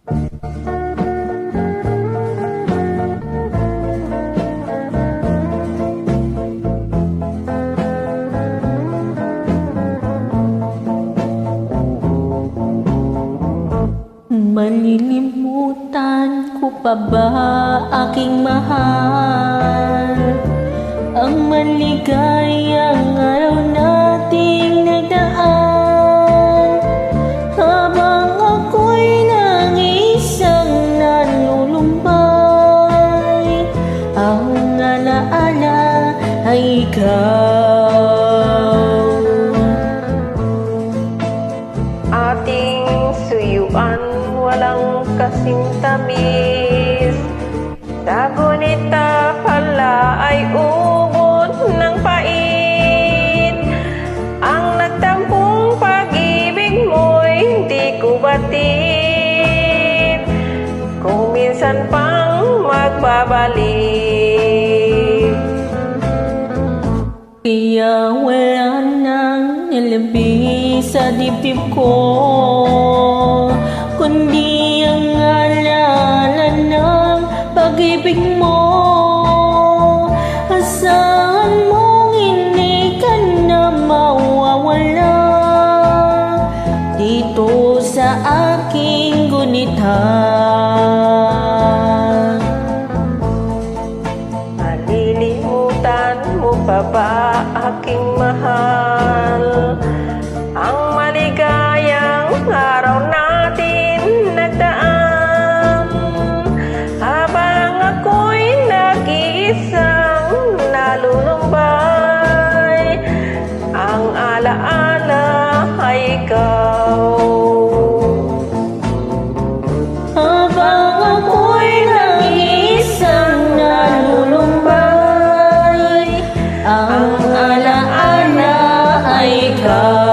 Malilimutan ko pa ba aking mahal, ang maligayang araw nating nagdaan, habang ako'y nang-iisang nalulumbay. Ang alaala ay ikaw, ating suyuan walang kasing tamis. Sa gunita pala ay ubod ng pait. Ang nagtampong pag-ibig mo'y hindi ko batid, kung minsan pang magbabalik. Kaya wala nang nilabi sa dibdib ko, kundi ang alala ng pag-ibig mo. Asahan mong hindi ka na mawawala dito sa aking gunita. Malilimutan mo pa ba aking mahal, ang maligayang araw natin nagdaan, habang ako'y nag-iisang nalulumbay. Ang alaala ay ikaw, Habang ako'y nag-iisang nalulumbay, ang alaala ay ikaw.